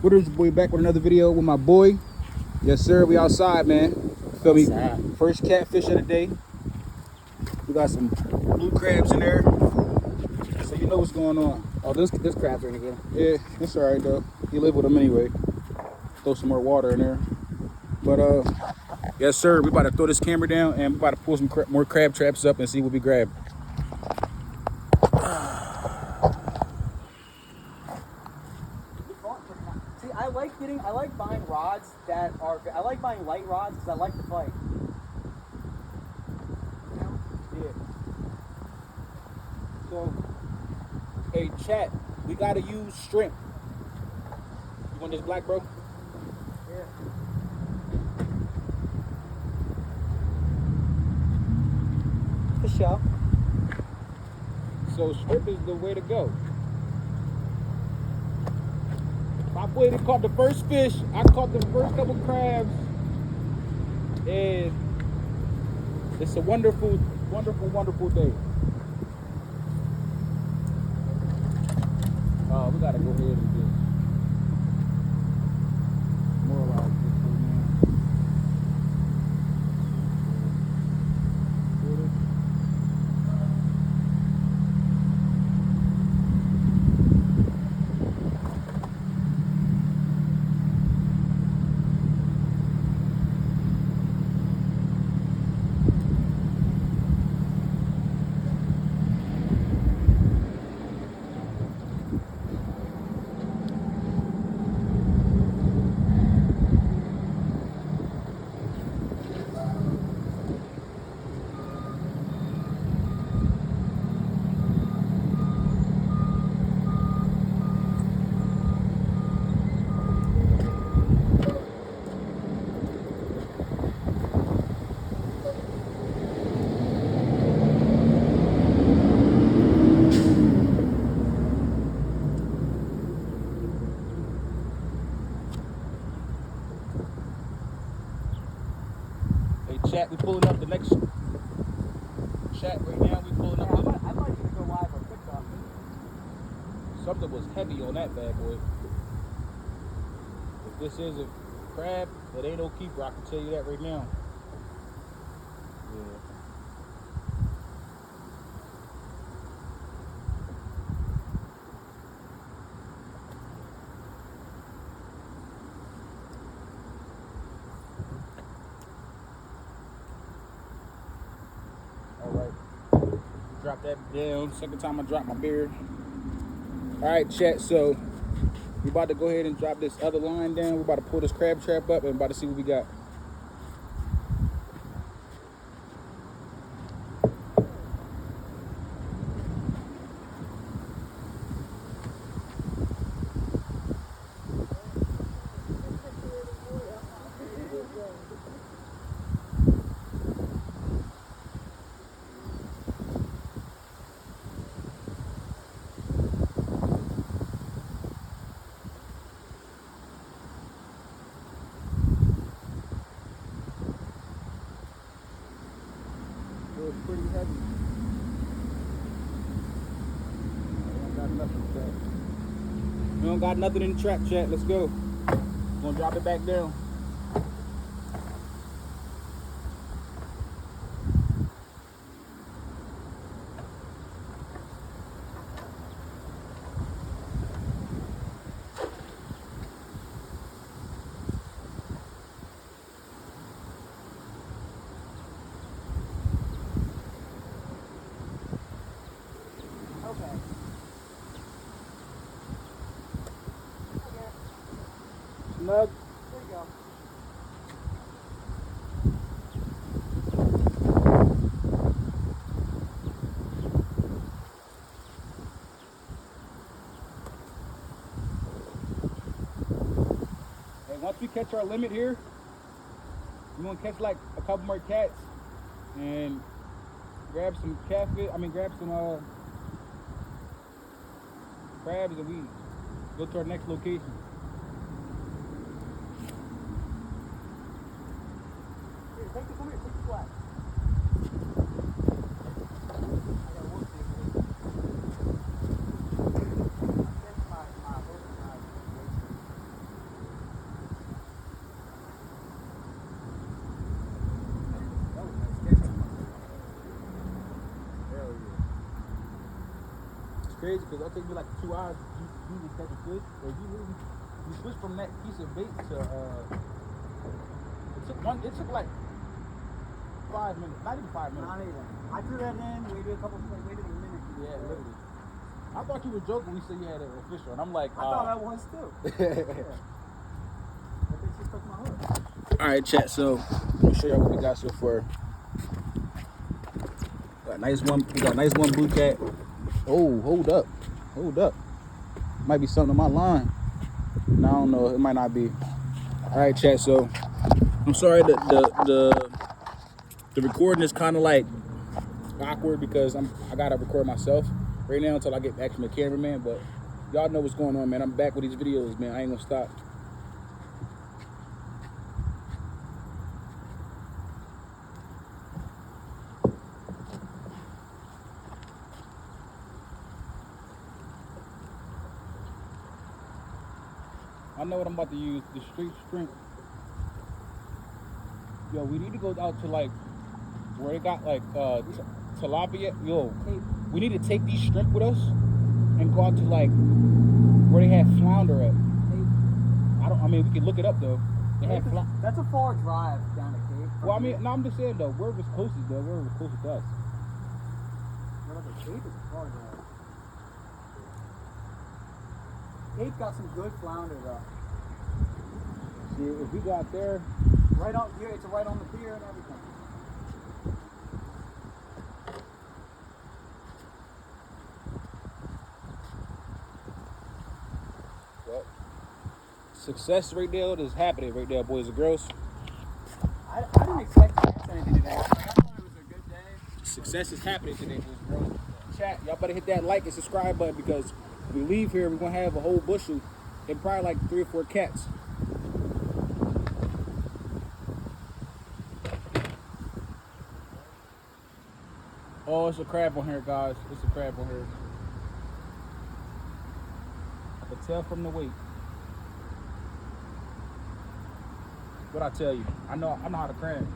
What is your boy back with another video with my boy? Yes, sir. We outside, man. Feel me? First catfish of the day. We got some blue crabs in there, so you know what's going on. Oh, this crabs are in here. Yeah, it's all right though. You live with them anyway. Throw some more water in there. But yes, sir. We about to throw this camera down and we about to pull some more crab traps up and see what we grab. See, I like buying rods that are. I like buying light rods because I like to fight. Yeah. So, hey, chat. We gotta use shrimp. You want this black, bro? Yeah. For sure. So shrimp is the way to go. My boy they caught the first fish. I caught the first couple crabs. And it's a wonderful, wonderful, wonderful day. We gotta go ahead and just moralize this thing, man. Hey, chat, we pulling up the next chat right now. We pulling up. I might even go live on TikTok. Something was heavy on that bad boy. If this is a crab, it ain't no keeper. I can tell you that right now. Yeah. All right. Drop that down. Second time I drop my beard. All right, chat. So we about to go ahead and drop this other line down. We're about to pull this crab trap up and about to see what we got. It's pretty heavy. We don't got nothing in the trap, chat. Let's go. Gonna drop it back down. Okay. Snug. There you go. And once we catch our limit here, we're gonna catch like a couple more cats and grab some catfish. Grab some crabs and we go to our next location. Here, take the flag. crazy because it'll take me like 2 hours to usually catch a fish. But you switch from that piece of bait to it took like 5 minutes, not even 5 minutes. Not even. I threw that in, waited a minute. Yeah, literally. I thought you were joking when you said you had a fish on. I'm like, I thought I was too. Yeah. That bitch just took my hook. All right, chat. So let me show y'all what we got so far. Got a nice one. We got a nice one blue cat. Oh, hold up. Might be something on my line. No, I don't know. It might not be. All right, chat. So I'm sorry that the recording is kind of like awkward because I gotta record myself right now until I get back from the cameraman. But y'all know what's going on, man. I'm back with these videos, man. I ain't gonna stop. I know what I'm about to use, the street shrimp. Yo, we need to go out to like where they got like tilapia. Yo, we need to take these shrimp with us and go out to like where they have flounder at. I mean, we can look it up though. That's a far drive down to Cape. Well, I mean, no, I'm just saying though, wherever's closest though, wherever's closest to us. Well, the Cape is a far drive. Cape got some good flounder though. See, if we go out there, right on, yeah, it's right on the pier and everything. well, success right there is happening right there, boys and girls. I didn't expect to catch anything today. I thought it was a good day. Success is happening today, boys and girls. Chat, y'all better hit that like and subscribe button because when we leave here, we're gonna have a whole bushel and probably like 3 or 4 cats. Oh, it's a crab on here, guys. It's a crab on here. I can tell from the weight. What I tell you, I know how to crab.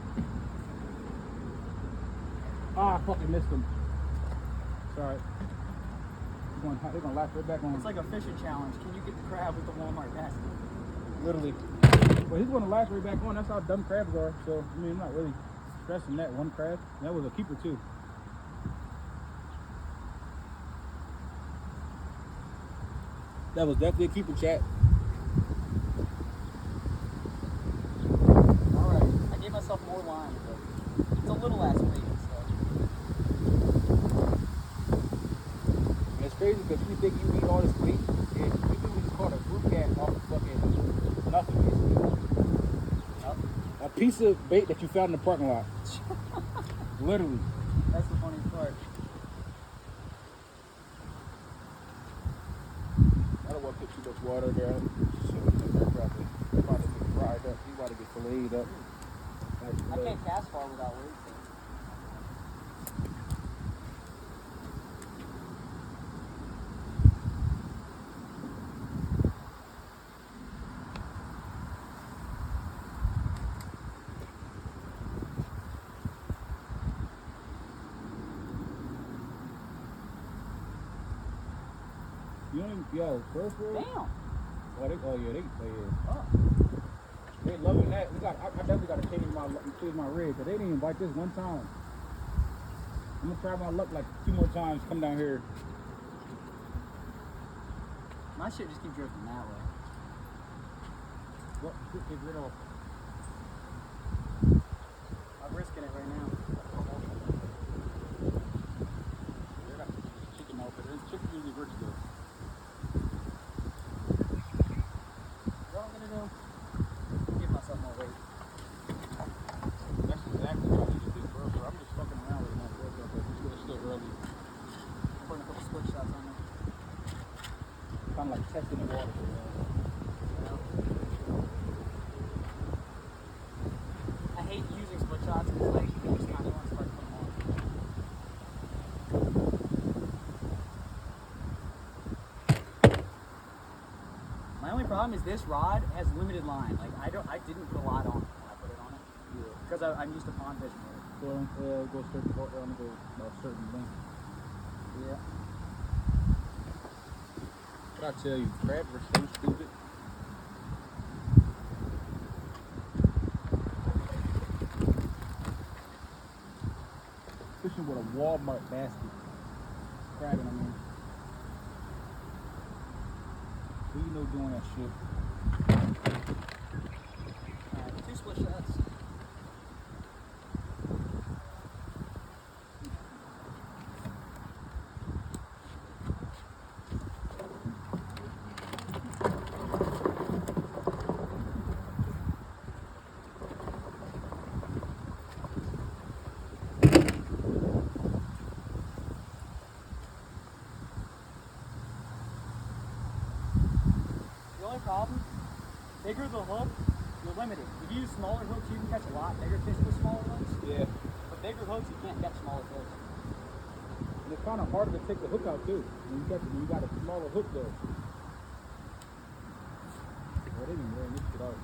Ah, I fucking missed him. Sorry. They're gonna latch right back on. It's like a fishing challenge. Can you get the crab with the Walmart basket? Literally. Well, he's gonna latch right back on. That's how dumb crabs are. So, I mean, I'm not really stressing that one crab. That was a keeper too. That was definitely a keeper, chat. Alright, I gave myself more line, but it's a little less weight, so. And it's crazy because you think you need all this weight, and you literally just caught a blue cat off of fucking nothing, basically. Yep. A piece of bait that you found in the parking lot. Literally. That's the funniest part. I don't want to put too much water there. So they're probably about to get fried up. You about to get filleted up. I can't cast far without weight. You don't even, yo, first roll? Damn. Oh, yeah, Oh. they loving that. I definitely got to change my rig, but they didn't even bite this one time. I'm gonna try my luck like 2 more times. Come down here. My shit just keep drifting that way. What? Get rid of. I'm risking it right now. They're not chicken out, but chicken usually works good. What I'm gonna do? Give myself more weight. That's exactly what I need to do, bro. I'm just fucking around right now, bro. It's still early. I'm putting a couple split shots on there. Kind of like testing the water. I hate using split shots because like you just kind of want to start putting them on. My only problem is this rod has limited line. Like I didn't put a lot on it when I put it on it. Yeah. Because I'm used to pond fishing with it. Go certain length. Yeah. I tell you, crabs are so stupid. Fishing with a Walmart basket. Crabbing, I mean. Who you know doing that shit? Alright, 2 split shots. The only problem, bigger the hook, you're limited. If you use smaller hooks, you can catch a lot bigger fish with smaller hooks. Yeah. But bigger hooks, you can't catch smaller fish. And it's kind of harder to take the hook out too. When you got a smaller hook though. Well, they didn't wear this shit out.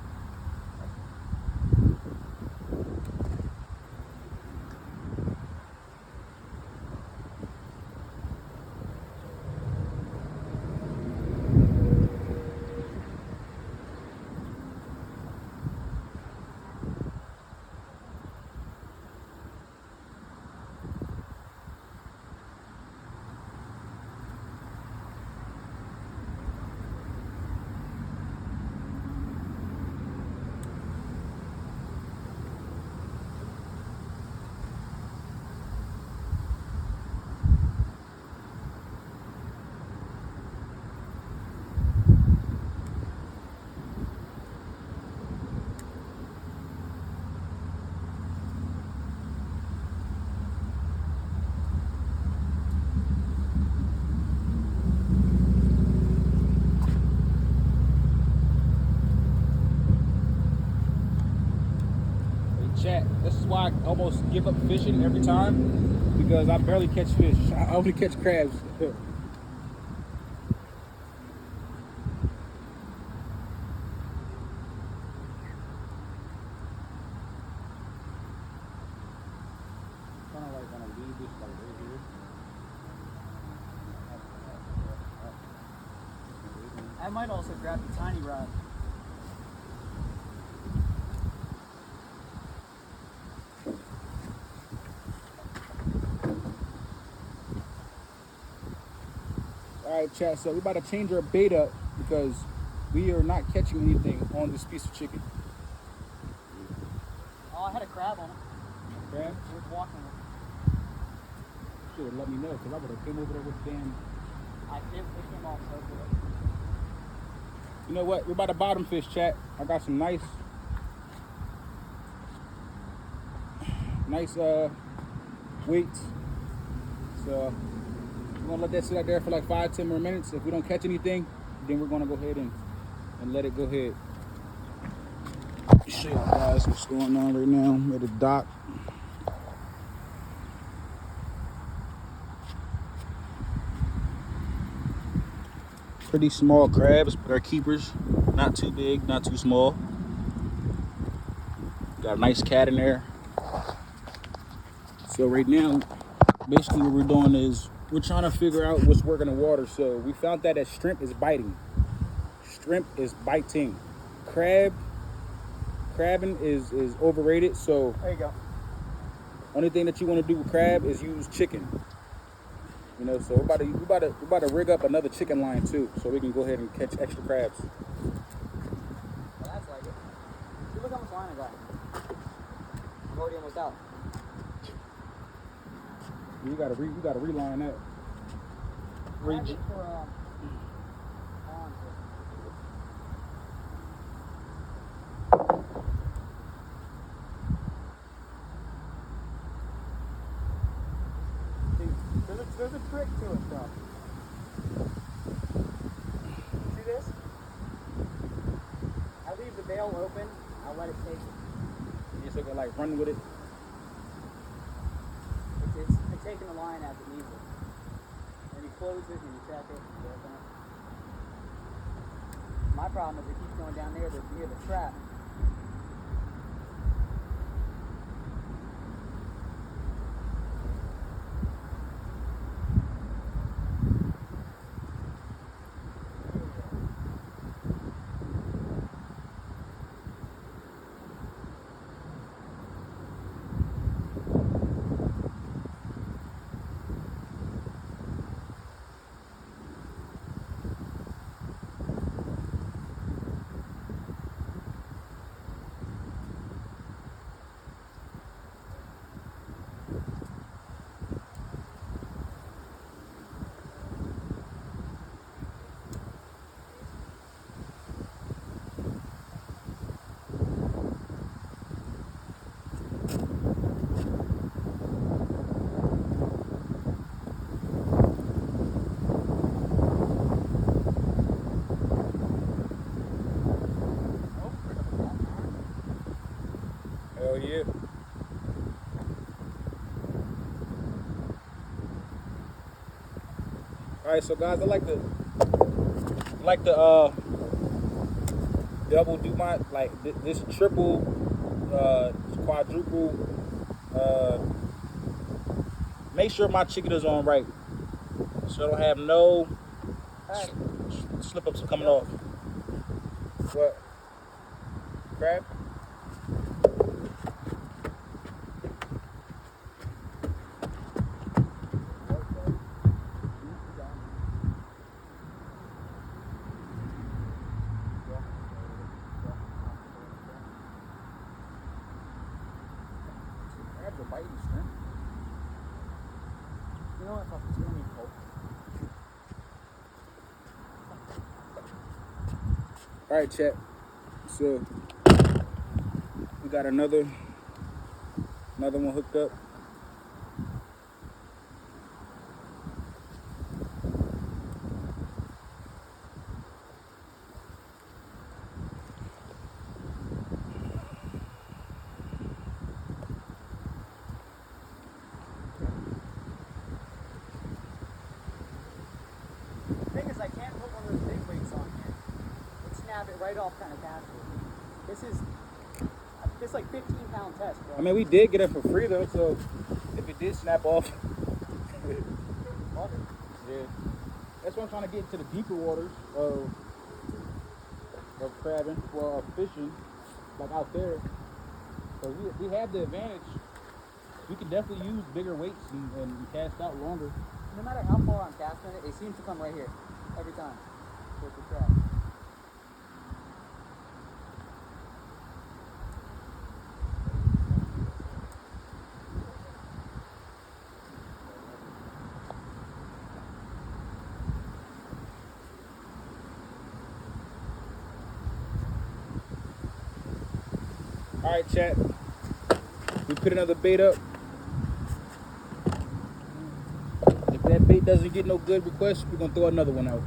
Chat. This is why I almost give up fishing every time, because I barely catch fish. I only catch crabs. Kind of like want to leave this like right here. I might also grab the tiny rod. All right, chat. So we're about to change our bait up because we are not catching anything on this piece of chicken. Oh, I had a crab on it. Crab? It was walking it. Should have let me know, because I would have came over there with damn. It came off so good. You know what? We're about to bottom fish, chat. I got some nice weights. So we're gonna let that sit out there for like 5-10 more minutes. If we don't catch anything, then we're gonna go ahead and let it go ahead. Show you guys what's going on right now. We're at the dock. Pretty small crabs, but our keepers. Not too big, not too small. Got a nice cat in there. So right now, basically what we're doing is we're trying to figure out what's working in the water. So we found that shrimp is biting. Shrimp is biting. Crabbing is overrated. So There you go. only thing that you want to do with crab is use chicken. You know, so we're about to rig up another chicken line too, so we can go ahead and catch extra crabs. Well, that's like it. See, look how much line I got. I'm already almost out. You gotta reline that. I have it for, on. See, there's a trick to it, though. See this? I leave the bail open. I'll let it take it. You just like run with it. It's taking the line as it needs it. And you close it and you check it and you open it. My problem is it keeps going down there near the trap. Hell yeah. All right, so guys, I like to double do my this triple, quadruple. Make sure my chicken is on right, so I don't have no Hey, slip ups coming off. What? Crab? Crabs are biting shrimp. you know what? Fuck, it's gonna be cold. All right, chat. So we got another one hooked up. The thing is, I can't put one of those big weights on here and snap it right off kind of casually. This like 15-pound test, bro. I mean, we did get it for free though, so if it did snap off, Love it. yeah. That's why I'm trying to get into the deeper waters of crabbing, well, of fishing, like out there. So we have the advantage. We can definitely use bigger weights and cast out longer. No matter how far I'm casting it, it seems to come right here every time with the trap. All right, chat. We put another bait up. If that bait doesn't get no good requests, we're gonna throw another one out.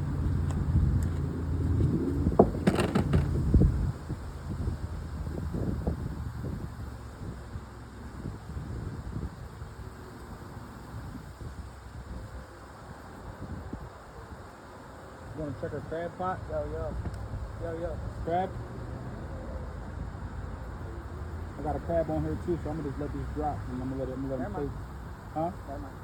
You wanna check our crab pot? Yo. Crab? I got a crab on here too, so I'm gonna just let this drop and I'm gonna let it Never take. mind. Huh? Never mind.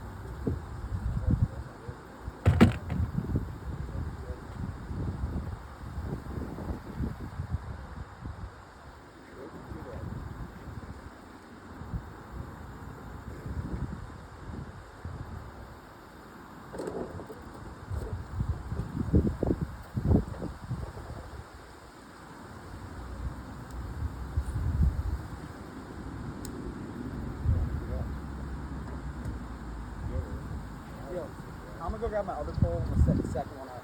Yo, I'm gonna go grab my other pole and we'll set the second one up.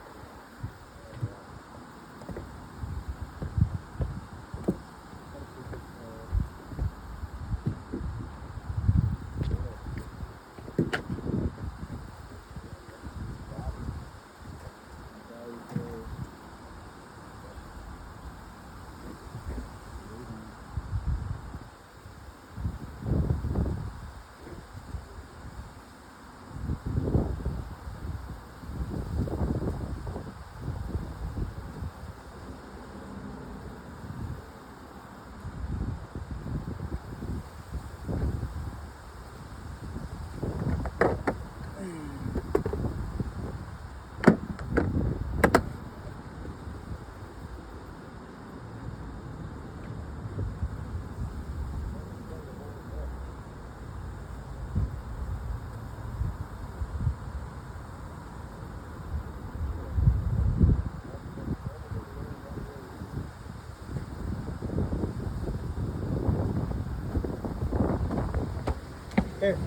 Here.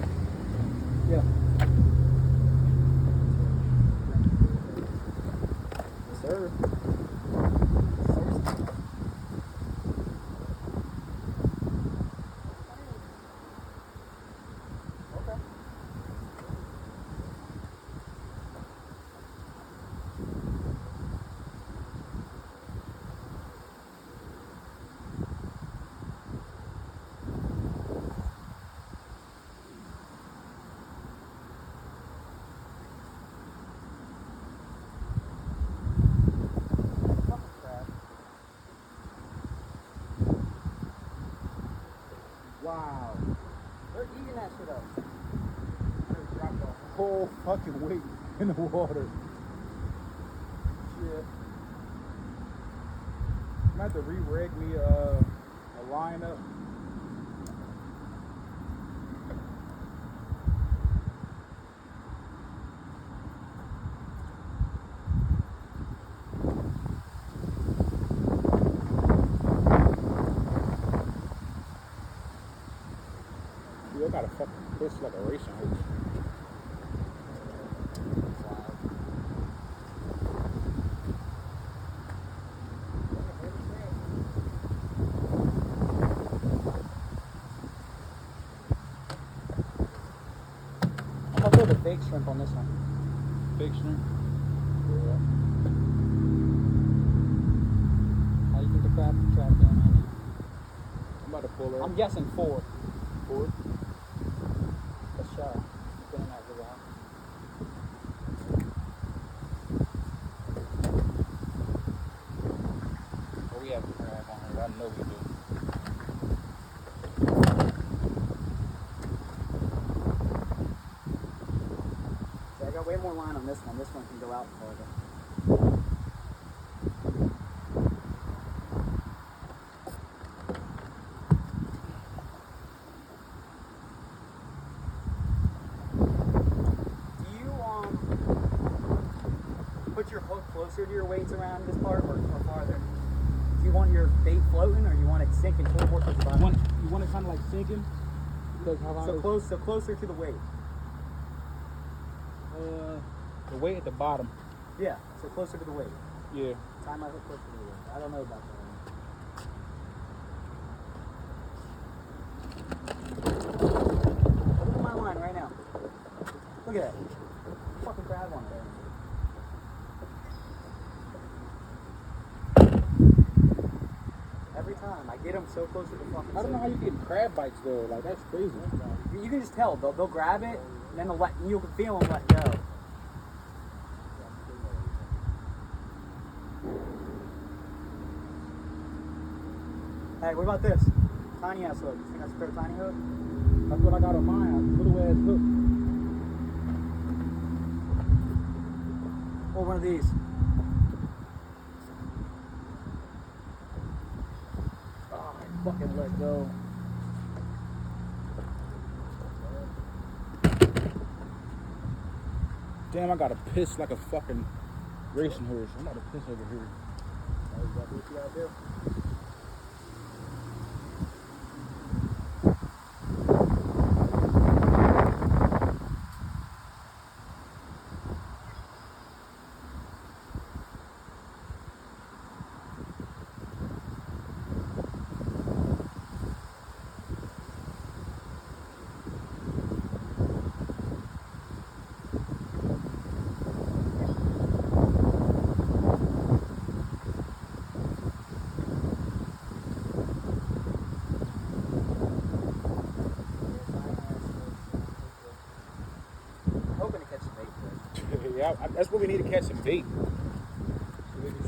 Yeah. Yes, sir. Okay. shit up. I just dropped the Whole fucking weight in the water. Shit. I'm gonna have to re-rig me a line up. Dude, I gotta fucking push like a racing horse. I'll throw the fake shrimp on this one. Big shrimp. How do you think the crab doing on I'm about to pull her. I'm guessing 4. forward. Let's try. Get in that good rock. Oh, we have a crab on her. I know we do. So I got way more line on this one. This one can go out farther. Put your hook closer to your weights around this part or farther? Do you want your bait floating or you want it sinking toward the bottom? You want it kind of like sinking? Because how long So closer to the weight. the weight at the bottom. Yeah, so closer to the weight. Yeah. Tie my hook closer to the weight. I don't know about that. Look at my line right now. Look at that. Fucking crab on there. Every time I get them so close to the fucking. I don't know how you get crab bites though. Like that's crazy. You can just tell. They'll grab it and then you can feel them let go. Hey, what about this? Tiny ass hook. You think I should throw a tiny hook? That's what I got on mine. Little ass hook. Or one of these. Oh, I fucking let go. Damn, I gotta piss like a fucking racing horse. I'm about to piss over here. What you gotta do? Hoping to catch some bait fish. Yeah, that's what we need to catch some bait.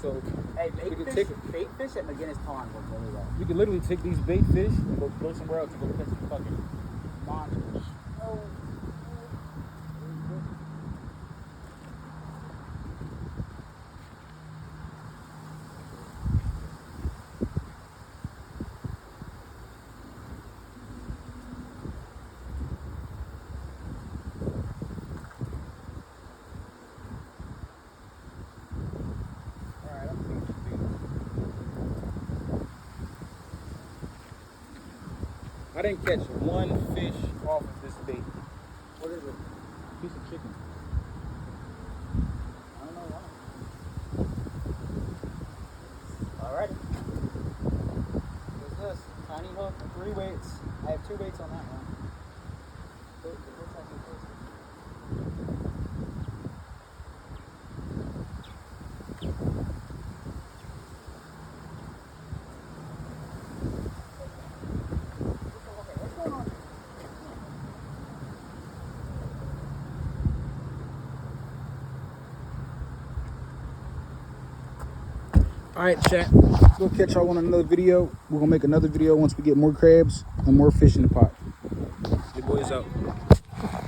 So Hey, we can bait fish at McGinnis Pond work really well. we can literally take these bait fish and go somewhere else and go catch some fucking monsters. Oh. Alright, I'm seeing some bait. I didn't catch one fish off of this bait. What is it? Piece of chicken. I don't know why. Alrighty. What's this? Tiny hook, 3 weights. I have 2 weights on that one. What's going on? Alright, chat. We'll catch y'all on another video. We're gonna make another video once we get more crabs and more fish in the pot. Boys out.